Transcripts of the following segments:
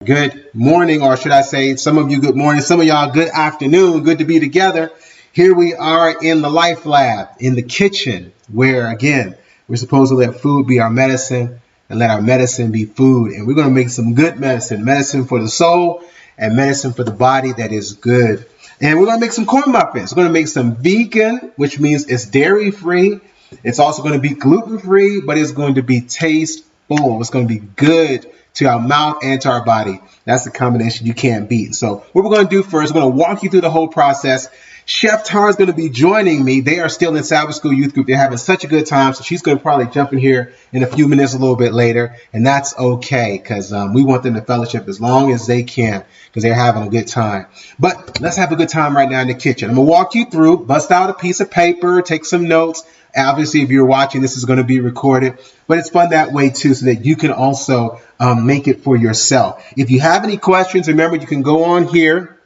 Good morning, or should I say, some of you good morning, some of y'all good afternoon. Good to be together. Here we are in the Life Lab, in the kitchen, where again, we're supposed to let food be our medicine and let our medicine be food. And we're going to make some good medicine, medicine for the soul and medicine for the body that is good. And we're going to make some corn muffins. We're going to make some vegan, which means it's dairy free. It's also going to be gluten free, but it's going to be tasteful. It's going to be good to our mouth and to our body. That's the combination you can't beat. So what we're going to do first, we're going to walk you through the whole process. Chef Tara is going to be joining me. They are still in Sabbath School Youth Group. They're having such a good time. So she's going to probably jump in here in a few minutes, a little bit later. And that's okay, because we want them to fellowship as long as they can, because they're having a good time. But let's have a good time right now in the kitchen. I'm going to walk you through, bust out a piece of paper, take some notes. Obviously, if you're watching, this is going to be recorded, but it's fun that way too, so that you can also make it for yourself. If you have any questions, remember you can go on here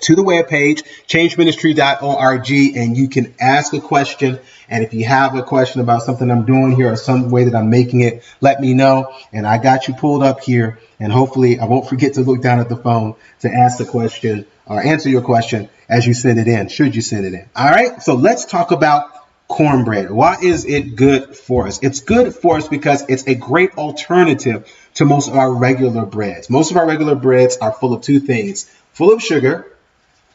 to the webpage, changeministry.org, and you can ask a question. And if you have a question about something I'm doing here or some way that I'm making it, let me know. And I got you pulled up here, and hopefully I won't forget to look down at the phone to ask the question or answer your question as you send it in, should you send it in. All right, so let's talk about cornbread. Why is it good for us? It's good for us because it's a great alternative to most of our regular breads. Most of our regular breads are full of two things: full of sugar,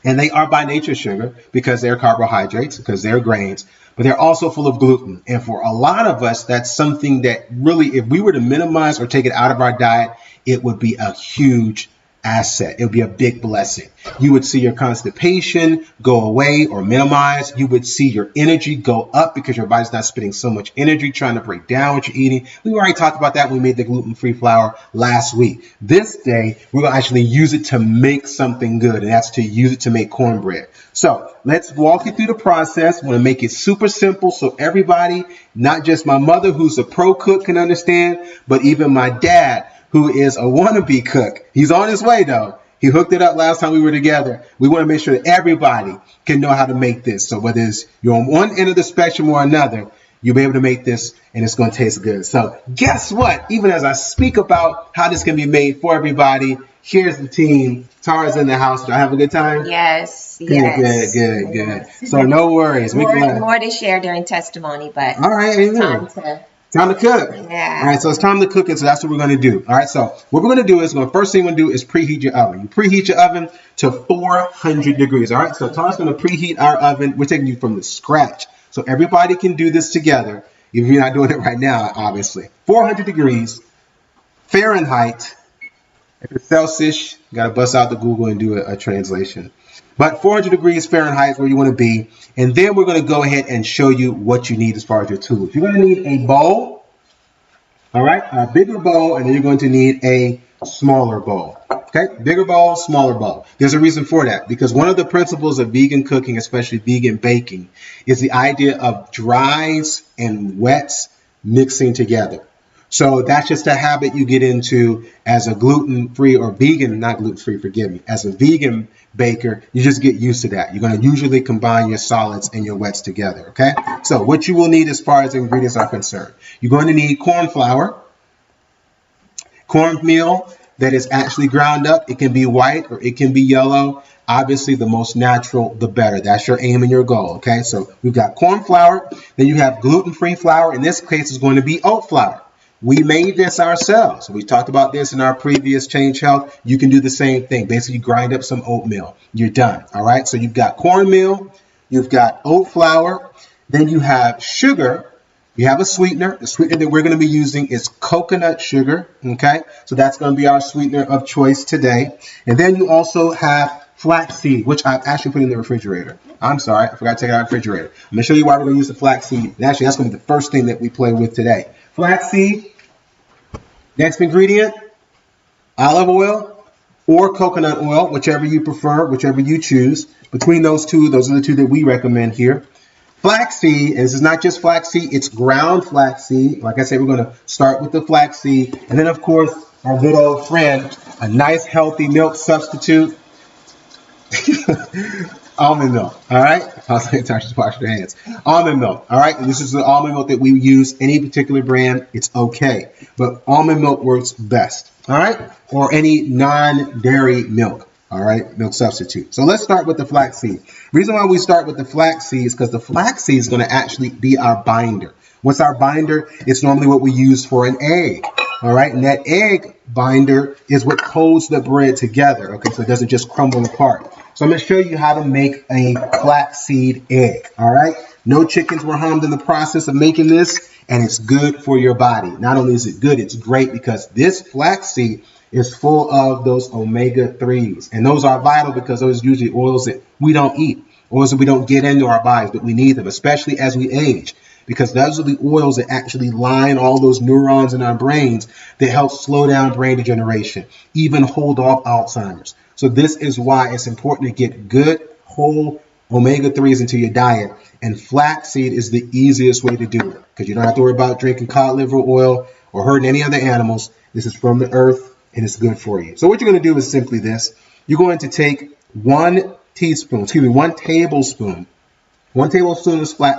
and they are by nature sugar because they're carbohydrates, because they're grains, but they're also full of gluten. And for a lot of us, that's something that really, if we were to minimize or take it out of our diet, it would be a huge asset. It would be a big blessing. You would see your constipation go away or minimize. You would see your energy go up because your body's not spending so much energy trying to break down what you're eating. We already talked about that when we made the gluten-free flour last week. This day, we're going to actually use it to make something good, and that's to use it to make cornbread. So let's walk you through the process. We're going to make it super simple so everybody, not just my mother who's a pro cook, can understand, but even my dad, who is a wannabe cook. He's on his way, though. He hooked it up last time we were together. We want to make sure that everybody can know how to make this. So whether it's you're on one end of the spectrum or another, you'll be able to make this, and it's going to taste good. So guess what? Even as I speak about how this can be made for everybody, here's the team. Tara's in the house. Did I have a good time? Yes. Good, Yes. good. So no worries. More to share during testimony, but all right, amen. Time to cook. Yeah. All right, so it's time to cook it, so that's what we're going to do. All right, so what we're going to do is, first thing we're going to do is preheat your oven. You preheat your oven to 400 degrees. All right, so Tom's going to preheat our oven. We're taking you from the scratch, so everybody can do this together, even if you're not doing it right now, obviously. 400 degrees Fahrenheit. If it's Celsius, you got to bust out the Google and do a translation. But 400 degrees Fahrenheit is where you want to be. And then we're going to go ahead and show you what you need as far as your tools. You're going to need a bowl, all right, a bigger bowl, and then you're going to need a smaller bowl. Okay, bigger bowl, smaller bowl. There's a reason for that, because one of the principles of vegan cooking, especially vegan baking, is the idea of dries and wets mixing together. So that's just a habit you get into as a gluten-free or vegan, not gluten-free, forgive me, as a vegan baker. You just get used to that. You're going to usually combine your solids and your wets together, okay? So what you will need as far as the ingredients are concerned, you're going to need corn flour, cornmeal that is actually ground up. It can be white or it can be yellow. Obviously, the most natural, the better. That's your aim and your goal, okay? So we've got corn flour. Then you have gluten-free flour. In this case, it's going to be oat flour. We made this ourselves. We talked about this in our previous Change Health. You can do the same thing. Basically, grind up some oatmeal. You're done. All right. So you've got cornmeal. You've got oat flour. Then you have sugar. You have a sweetener. The sweetener that we're going to be using is coconut sugar. Okay. So that's going to be our sweetener of choice today. And then you also have flaxseed, which I've actually put in the refrigerator. I'm sorry. I forgot to take it out of the refrigerator. I'm going to show you why we're going to use the flaxseed. And actually, that's going to be the first thing that we play with today. Flaxseed. Next ingredient, olive oil or coconut oil, whichever you prefer, whichever you choose. Between those two, those are the two that we recommend here. Flaxseed, and this is not just flaxseed, it's ground flaxseed. Like I said, we're going to start with the flaxseed. And then, of course, our good old friend, a nice healthy milk substitute. Almond milk, all right? I'll say just wash your hands. Almond milk, all right? And this is the almond milk that we use. Any particular brand, it's okay. But almond milk works best, all right? Or any non-dairy milk, all right? Milk substitute. So let's start with the flaxseed. Reason why we start with the flaxseed is because the flaxseed is going to actually be our binder. What's our binder? It's normally what we use for an egg, all right? And that egg binder is what holds the bread together, okay? So it doesn't just crumble apart. So I'm going to show you how to make a flaxseed egg, all right? No chickens were harmed in the process of making this, and it's good for your body. Not only is it good, it's great because this flaxseed is full of those omega-3s. And those are vital because those are usually oils that we don't eat, oils that we don't get into our bodies, but we need them, especially as we age. Because those are the oils that actually line all those neurons in our brains that help slow down brain degeneration, even hold off Alzheimer's. So this is why it's important to get good, whole omega-3s into your diet. And flaxseed is the easiest way to do it because you don't have to worry about drinking cod liver oil or hurting any other animals. This is from the earth and it's good for you. So what you're going to do is simply this. You're going to take one tablespoon of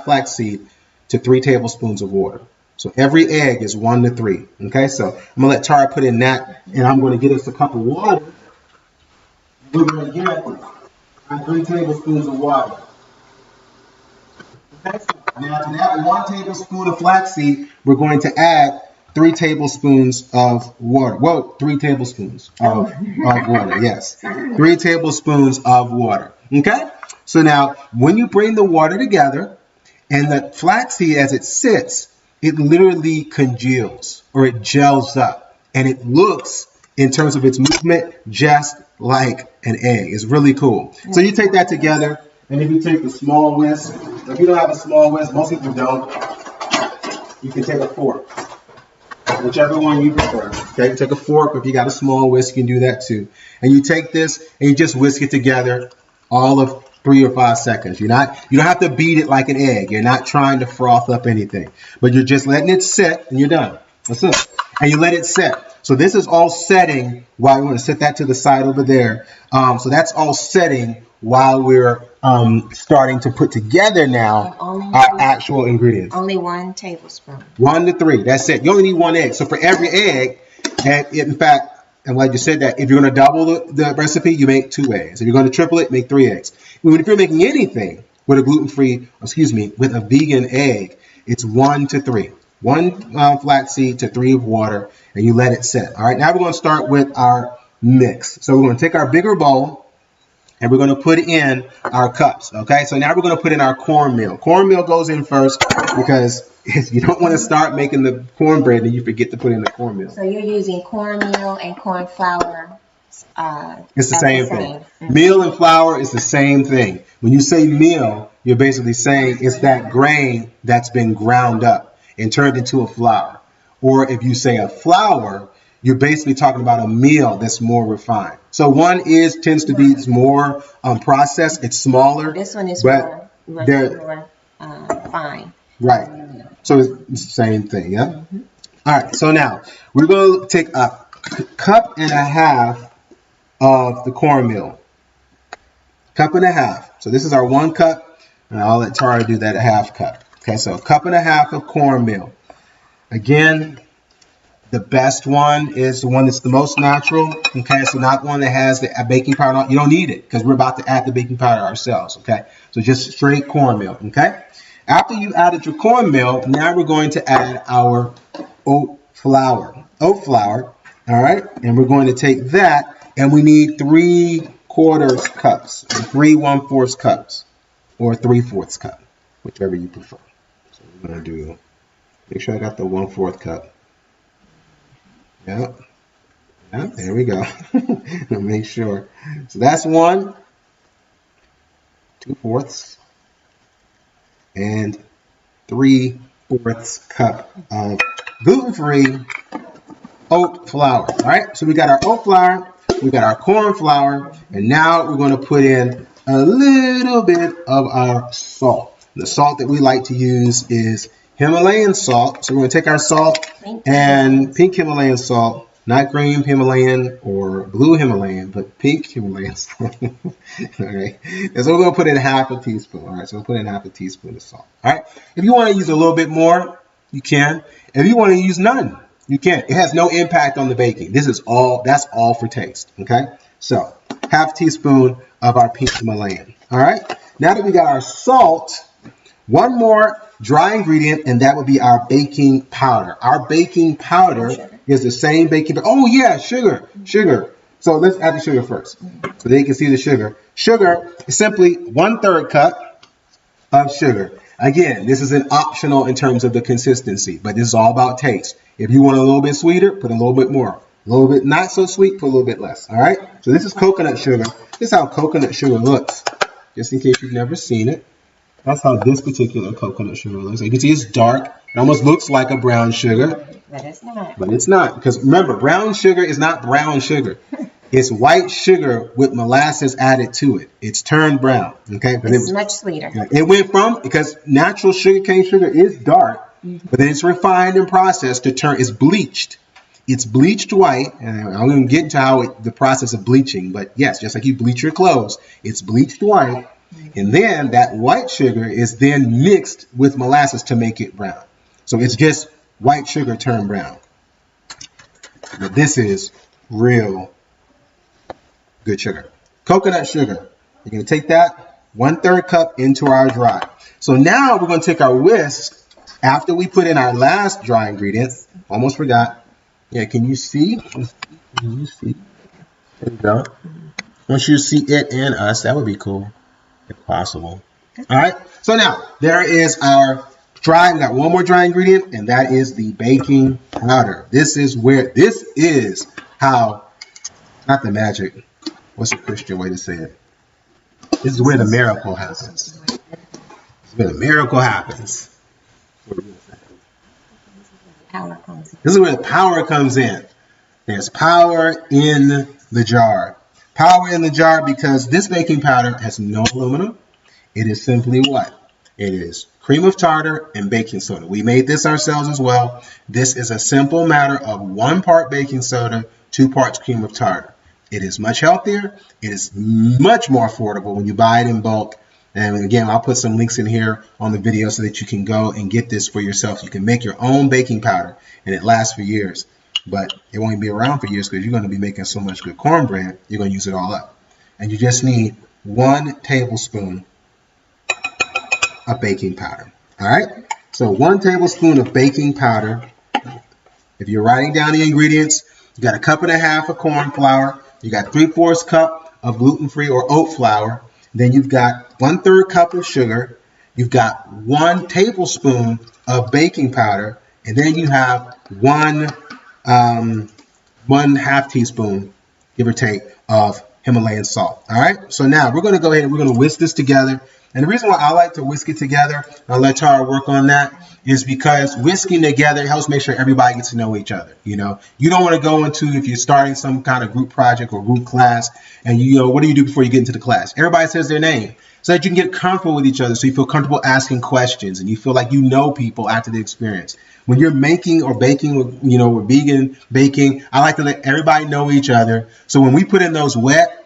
flaxseed to 3 tablespoons of water. So every egg is 1 to 3. Okay, so I'm going to let Tara put in that, and I'm going to get us a cup of water. We're going to get 3 tablespoons of water. Okay, so now to that 1 tablespoon of flaxseed, we're going to add 3 tablespoons of water. Whoa, 3 tablespoons of water, yes. 3 tablespoons of water. Okay, so now when you bring the water together, and the flaxseed, as it sits, it literally congeals or it gels up. And it looks, in terms of its movement, just like an egg. It's really cool. So you take that together, and if you take a small whisk, if you don't have a small whisk, most people don't, you can take a fork. Whichever one you prefer. Okay, take a fork. If you got a small whisk, you can do that too. And you take this, and you just whisk it together all of 3 or 5 seconds. You don't have to beat it like an egg. You're not trying to froth up anything, but you're just letting it sit and you're done. That's it. And you let it set. So this is all setting while we want to set that to the side over there. So that's all setting while we're starting to put together now our actual ingredients. Only 1 tablespoon. 1 to 3. That's it. You only need 1 egg. So for every egg, and in fact, I'm glad you said that. If you're going to double the recipe, you make 2 eggs. If you're going to triple it, make 3 eggs. If you're making anything with with a vegan egg, it's 1 to 3. 1 flaxseed to 3 of water, and you let it set. All right, now we're going to start with our mix. So we're going to take our bigger bowl, and we're going to put in our cups. Okay, so now we're going to put in our cornmeal. Cornmeal goes in first because you don't want to start making the cornbread and you forget to put in the cornmeal. So you're using cornmeal and corn flour. It's the same thing. Mm-hmm. Meal and flour is the same thing. When you say meal, you're basically saying it's that grain that's been ground up and turned into a flour. Or if you say a flour, you're basically talking about a meal that's more refined. So one tends to be more processed. It's smaller. This one is more fine. Right. So it's the same thing, yeah? Mm-hmm. All right, so now we're going to take a cup and a half of the cornmeal. Cup and a half. So this is our 1 cup, and I'll let Tara do that a half cup. Okay, so a cup and a half of cornmeal. Again, the best one is the one that's the most natural. Okay, so not one that has the baking powder. You don't need it because we're about to add the baking powder ourselves. Okay, so just straight cornmeal. Okay. After you added your cornmeal, now we're going to add our oat flour. Oat flour, all right? And we're going to take that, and we need 3/4 cups, 3 1/4 cups, or 3/4 cup, whichever you prefer. So we're going to make sure I got the 1/4 cup. Yep. Yep, there we go. Make sure. So that's 1, 2/4. And 3/4 cup of gluten-free oat flour. All right, so we got our oat flour, we got our corn flour, and now we're going to put in a little bit of our salt. The salt that we like to use is Himalayan salt. So we're going to take our salt and pink Himalayan salt, Not green Himalayan or blue Himalayan, but pink Himalayan salt. Okay. And so we're going to put in half a teaspoon. All right. So we'll put in half a teaspoon of salt. All right. If you want to use a little bit more, you can. If you want to use none, you can. It has no impact on the baking. That's all for taste. Okay. So half teaspoon of our pink Himalayan. All right. Now that we got our salt, one more dry ingredient, and that would be our baking powder. Our baking powder is the same baking powder. Oh, yeah, sugar. So let's add the sugar first, so they can see the sugar. Sugar is simply 1/3 cup of sugar. Again, this is an optional in terms of the consistency, but this is all about taste. If you want a little bit sweeter, put a little bit more. A little bit not so sweet, put a little bit less. All right? So this is coconut sugar. This is how coconut sugar looks, just in case you've never seen it. That's how this particular coconut sugar looks. You can see it's dark. It almost looks like a brown sugar. But it's not. But it's not. Because remember, brown sugar is not brown sugar. It's white sugar with molasses added to it. It's turned brown. Okay? But it's much sweeter. It went from, because natural sugarcane sugar is dark, but then it's refined and processed to turn, it's bleached. It's bleached white, and I'm going to get into the process of bleaching, but yes, just like you bleach your clothes, it's bleached white. And then that white sugar is then mixed with molasses to make it brown. So it's just white sugar turned brown. But this is real good sugar. Coconut sugar. You're going to take that 1/3 cup into our dry. So now we're going to take our whisk after we put in our last dry ingredient. Almost forgot. Yeah, can you see? Can you see? There you go. Once you see it and us, that would be cool. If possible. All right. So now there is our dry. We got one more dry ingredient, and that is the baking powder. This is how, not the magic. What's a Christian way to say it? This is where the miracle happens. This is where the miracle happens. This is where the power comes in. There's power in the jar. Power in the jar, because this baking powder has no aluminum. It is simply what? It is cream of tartar and baking soda. We made this ourselves as well. This is a simple matter of 1 part baking soda, 2 parts cream of tartar. It is much healthier. It is much more affordable when you buy it in bulk. And again, I'll put some links in here on the video so that you can go and get this for yourself. You can make your own baking powder, and it lasts for years. But it won't be around for years because you're going to be making so much good cornbread, you're going to use it all up. And you just need 1 tablespoon of baking powder. All right? So 1 tablespoon of baking powder. If you're writing down the ingredients, you got 1.5 cups of corn flour. You got 3/4 cup of gluten-free or oat flour. Then you've got 1/3 cup of sugar. You've got 1 tablespoon of baking powder. And then you have 1/2 teaspoon, give or take, of Himalayan salt. All right. So now we're going to go ahead and we're going to whisk this together. And the reason why I like to whisk it together, I'll let Tara work on that, is because whisking together helps make sure everybody gets to know each other. You know, you don't want to go into, if you're starting some kind of group project or group class, and you know, what do you do before you get into the class? Everybody says their name, so that you can get comfortable with each other, so you feel comfortable asking questions, and you feel like you know people after the experience. When you're making or baking, you know, with vegan baking, I like to let everybody know each other. So when we put in those wet,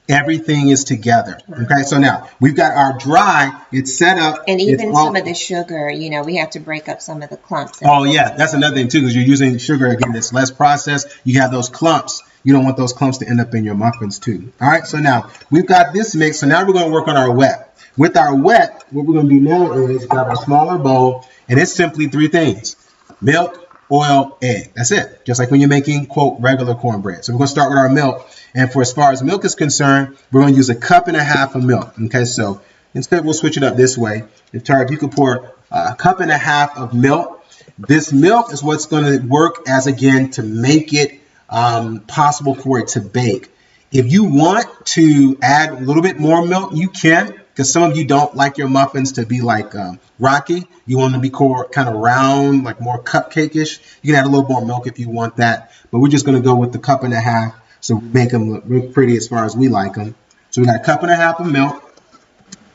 everything is together. Okay, so now we've got our dry. It's set up. And even some of the sugar, you know, we have to break up some of the clumps. Oh yeah, that's another thing too, because you're using sugar again that's less processed. You have those clumps. You don't want those clumps to end up in your muffins too. All right, so now we've got this mix. So now we're going to work on our wet. With our wet, what we're going to do now is grab a smaller bowl, and it's simply 3 things: milk, oil, egg. That's it. Just like when you're making, quote, regular cornbread. So we're going to start with our milk. And for as far as milk is concerned, we're going to use 1.5 cups of milk. Okay, so instead we'll switch it up this way. If Tara, if you could pour 1.5 cups of milk. This milk is what's going to work as, again, to make it possible for it to bake. If you want to add a little bit more milk, you can, because some of you don't like your muffins to be like rocky. You want them to be kind of round, like more cupcake-ish. You can add a little more milk if you want that. But we're just going to go with the 1.5 cups. So we make them look real pretty as far as we like them. So we got 1.5 cups of milk.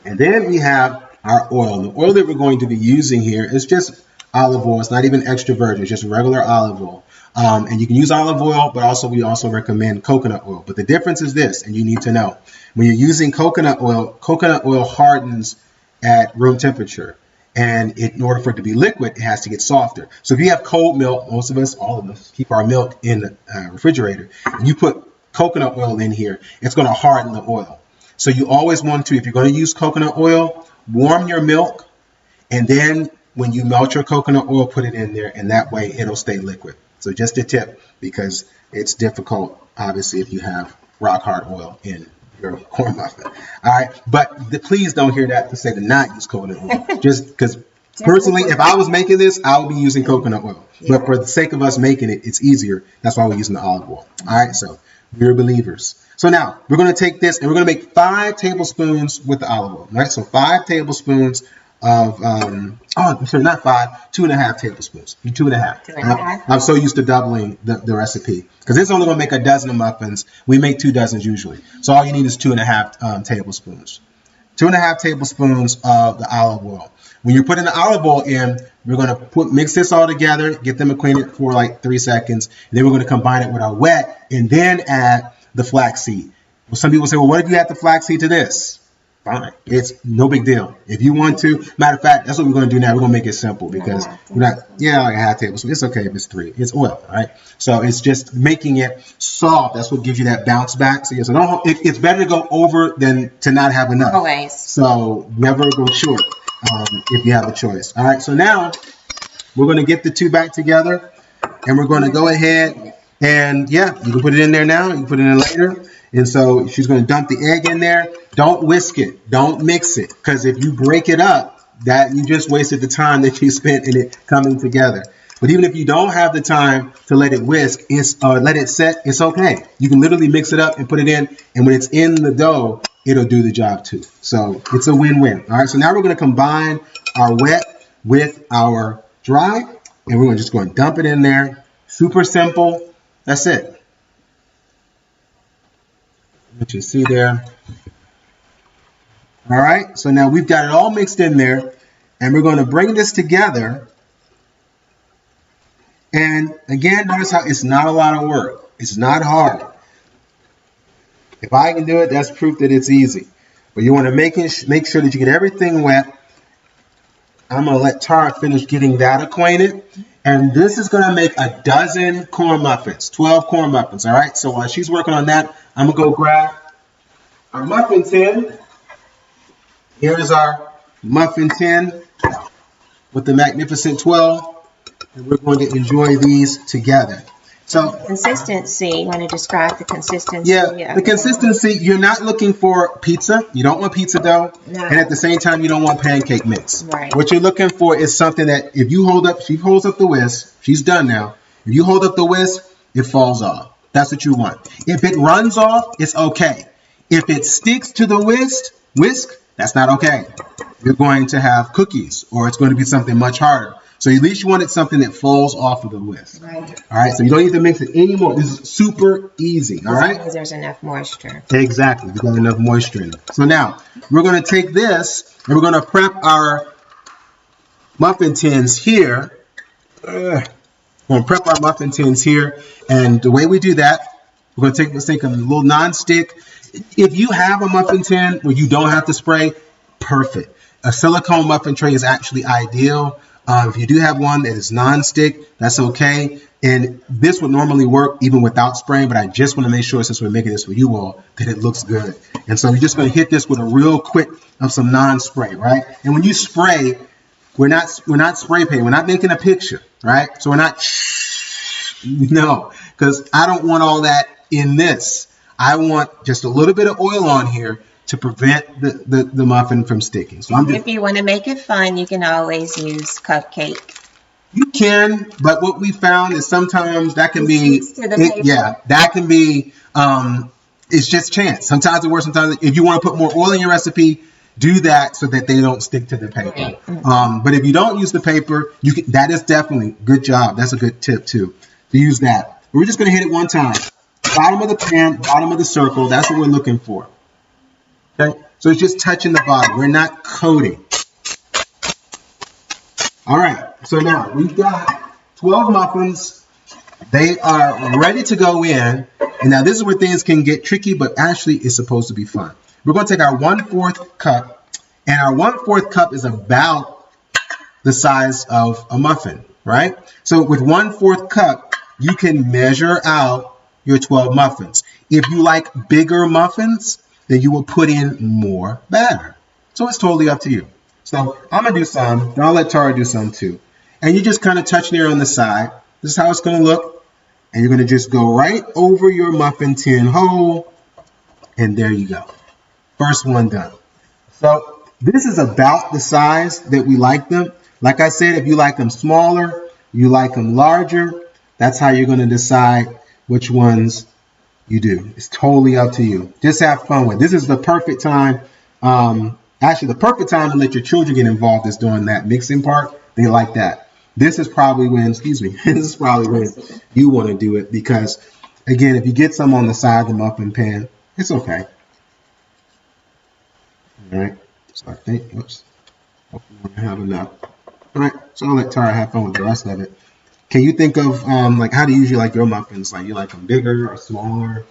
And then we have our oil. The oil that we're going to be using here is just olive oil. It's not even extra virgin, it's just regular olive oil. And you can use olive oil, but we also recommend coconut oil. But the difference is this, and you need to know, when you're using coconut oil hardens at room temperature. And in order for it to be liquid, it has to get softer. So if you have cold milk, most of us, all of us, keep our milk in the refrigerator, and you put coconut oil in here, it's going to harden the oil. So you always want to, if you're going to use coconut oil, warm your milk, and then when you melt your coconut oil, put it in there, and that way it'll stay liquid. So just a tip, because it's difficult, obviously, if you have rock hard oil in your corn muffin. All right, but please don't hear that to say to not use coconut oil. Just because personally, if I was making this, I would be using coconut oil. Yeah. But for the sake of us making it, it's easier. That's why we're using the olive oil. All right, so we're believers. So now we're going to take this and we're going to make 5 tablespoons with the olive oil. All right, so 5 tablespoons of not 5, 2.5 tablespoons. 2.5. 2.5. I'm so used to doubling the recipe because it's only going to make a dozen of muffins. We make 2 dozens usually, so all you need is 2.5 tablespoons. 2.5 tablespoons of the olive oil. When you're putting the olive oil in, we're going to mix this all together, get them acquainted for like 3 seconds, and then we're going to combine it with our wet, and then add the flaxseed. Well, some people say, well, what if you add the flaxseed to this? Fine. It's no big deal. If you want to, matter of fact, that's what we're going to do now. We're going to make it simple because we're not, like a half tablespoon. It's okay if it's 3. It's oil, right? So it's just making it soft. That's what gives you that bounce back. So, it's better to go over than to not have enough. Always. So never go short if you have a choice. All right. So now we're going to get the 2 back together and we're going to go ahead and you can put it in there now. You can put it in later. And so she's going to dump the egg in there. Don't whisk it. Don't mix it. Because if you break it up, that you just wasted the time that you spent in it coming together. But even if you don't have the time to let it whisk, let it set, it's okay. You can literally mix it up and put it in. And when it's in the dough, it'll do the job too. So it's a win-win. All right. So now we're going to combine our wet with our dry. And we're just going to dump it in there. Super simple. That's it. What you see there. All right, so now we've got it all mixed in there, and we're going to bring this together. And again, notice how it's not a lot of work. It's not hard. If I can do it, that's proof that it's easy. But you want to make sure that you get everything wet. I'm going to let Tara finish getting that acquainted. And this is going to make a dozen corn muffins, 12 corn muffins, all right? So while she's working on that, I'm going to go grab our muffin tin. Here's our muffin tin with the magnificent 12. And we're going to enjoy these together. So consistency, you want to describe the consistency? Yeah, the consistency, you're not looking for pizza. You don't want pizza dough. No. And at the same time, you don't want pancake mix. Right. What you're looking for is something that if you hold up, she holds up the whisk. She's done now. If you hold up the whisk, it falls off. That's what you want. If it runs off, it's okay. If it sticks to the whisk, that's not okay. You're going to have cookies or it's going to be something much harder. So at least you wanted something that falls off of the whisk. Right. All right, so you don't need to mix it anymore. This is super easy, all right? Because there's enough moisture. Exactly, we've got enough moisture in it. So now, we're going to take this, and we're going to prep our muffin tins here. We're going to prep our muffin tins here, and the way we do that, we're going to take a little non-stick. If you have a muffin tin where you don't have to spray, perfect. A silicone muffin tray is actually ideal. If you do have one that is non-stick, that's okay. And this would normally work even without spraying, but I just want to make sure, since we're making this for you all, that it looks good. And so you're just going to hit this with a real quick of some non-spray, right? And when you spray, we're not spray painting. We're not making a picture, right? So we're not, no, because I don't want all that in this. I want just a little bit of oil on here to prevent the muffin from sticking. So if you want to make it fun, you can always use cupcake. You can, but what we found is sometimes that can be, that can be, it's just chance. Sometimes it works, sometimes if you want to put more oil in your recipe, do that so that they don't stick to the paper. But if you don't use the paper, that is definitely good job. That's a good tip too, to use that. We're just going to hit it one time. Bottom of the pan, bottom of the circle, that's what we're looking for. Okay, so it's just touching the bottom. We're not coating. All right, So now we've got 12 muffins. They are ready to go in. And now this is where things can get tricky, but actually it's supposed to be fun. We're going to take our 1/4 cup, and our 1/4 cup is about the size of a muffin, right? So with 1/4 cup, you can measure out your 12 muffins. If you like bigger muffins, then you will put in more batter. So it's totally up to you. So I'm going to do some, then I'll let Tara do some too. And you just kind of touch near on the side. This is how it's going to look. And you're going to just go right over your muffin tin hole. And there you go. First one done. So this is about the size that we like them. Like I said, if you like them smaller, you like them larger, that's how you're going to decide which ones you do. It's totally up to you. Just have fun with it. This is the perfect time. Actually, the perfect time to let your children get involved is during that mixing part. They like that. This is probably when, this is probably when you want to do it because, again, if you get some on the side of the muffin pan, it's okay. All right. So I think, oops, hopefully I have enough. All right. So I'll let Tara have fun with the rest of it. Can you think of, like, how do you usually like your muffins? Like, you like them bigger or smaller?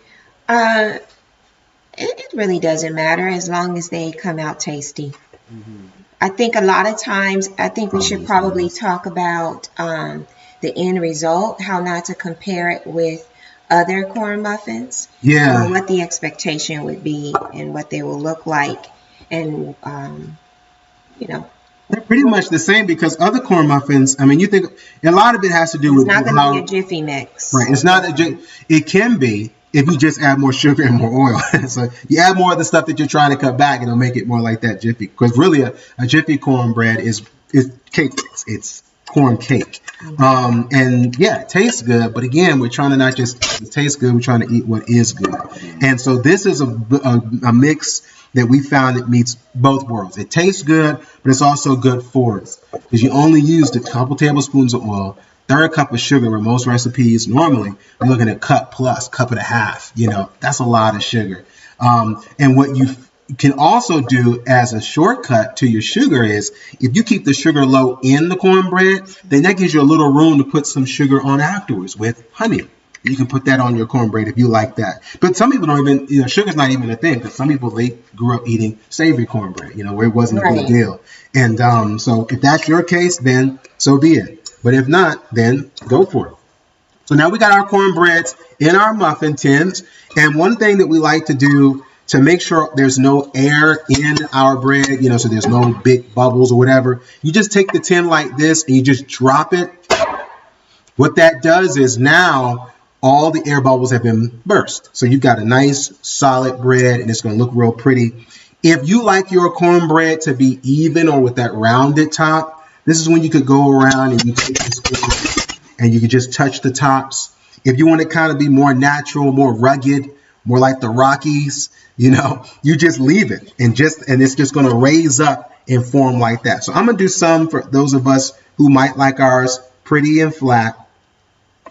It really doesn't matter as long as they come out tasty. Mm-hmm. I think a lot of times, we should probably talk about the end result, how not to compare it with other corn muffins. Yeah. Or what the expectation would be and what they will look like. And, they're pretty much the same because other corn muffins, I mean, you think a lot of it has to do with how... It's not going to be a Jiffy mix. Right. It's not it can be if you just add more sugar and more oil. So you add more of the stuff that you're trying to cut back, it'll make it more like that Jiffy. Because really a Jiffy cornbread is cake. It's corn cake. And yeah, it tastes good. But again, we're trying to not just taste good, we're trying to eat what is good. And so this is a mix that we found that meets both worlds. It tastes good, but it's also good for us because you only used a couple tablespoons of oil, 1/3 cup of sugar, where most recipes normally you're looking at cup plus, cup and a half. That's a lot of sugar. And what you can also do as a shortcut to your sugar is if you keep the sugar low in the cornbread, then that gives you a little room to put some sugar on afterwards with honey. You can put that on your cornbread if you like that. But some people don't even, sugar's not even a thing because some people, they grew up eating savory cornbread, where it wasn't a big deal. And so if that's your case, then so be it. But if not, then go for it. So now we got our cornbreads in our muffin tins. And one thing that we like to do to make sure there's no air in our bread, so there's no big bubbles or whatever, you just take the tin like this and you just drop it. What that does is now all the air bubbles have been burst. So you've got a nice solid bread and it's going to look real pretty. If you like your cornbread to be even or with that rounded top, this is when you could go around and you take this spoon and you could just touch the tops. If you want to kind of be more natural, more rugged, more like the Rockies, you just leave it and it's just going to raise up and form like that. So I'm going to do some for those of us who might like ours pretty and flat.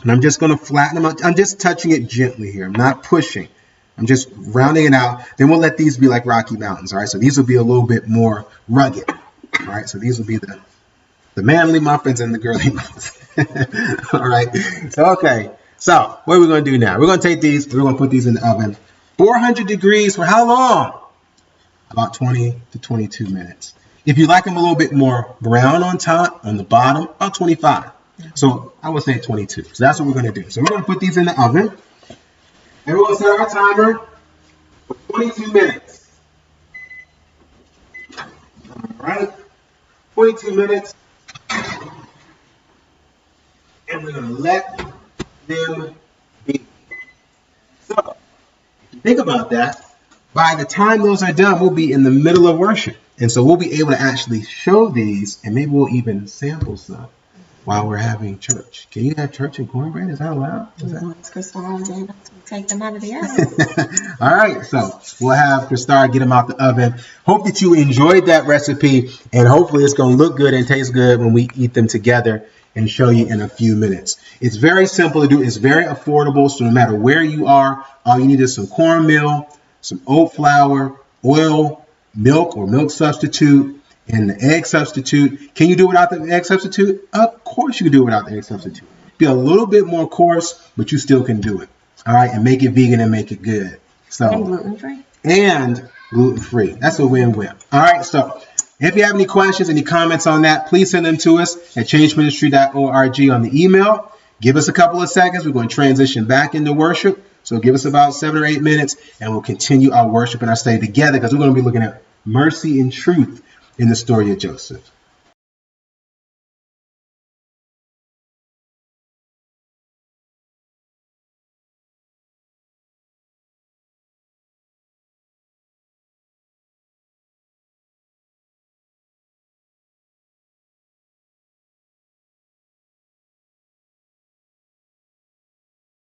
And I'm just going to flatten them out. I'm just touching it gently here. I'm not pushing. I'm just rounding it out. Then we'll let these be like Rocky Mountains. All right. So these will be a little bit more rugged. All right. So these will be the manly muffins and the girly muffins. All right. So, okay. So what are we going to do now? We're going to take these. We're going to put these in the oven. 400 degrees for how long? About 20 to 22 minutes. If you like them a little bit more brown on top, on the bottom, about 25. So I would say 22. So that's what we're going to do. So we're going to put these in the oven. And we're going to set our timer for 22 minutes. All right. 22 minutes. And we're going to let them be. So if you think about that, by the time those are done, we'll be in the middle of worship. And so we'll be able to actually show these, and maybe we'll even sample some while we're having church. Can you have church and cornbread? Is that allowed? It's Christine. Take them out of the oven. All right, so we'll have Christine get them out the oven. Hope that you enjoyed that recipe, and hopefully it's going to look good and taste good when we eat them together and show you in a few minutes. It's very simple to do. It's very affordable, so no matter where you are, all you need is some cornmeal, some oat flour, oil, milk or milk substitute, And the egg substitute, can you do without the egg substitute? Of course you can do it without the egg substitute. Be a little bit more coarse, but you still can do it. All right, and make it vegan and make it good. So And gluten-free. And gluten-free. That's a win-win. All right, so if you have any questions, any comments on that, please send them to us at changeministry.org on the email. Give us a couple of seconds. We're going to transition back into worship. So give us about 7 or 8 minutes, and we'll continue our worship and our study together because we're going to be looking at mercy and truth in the story of Joseph.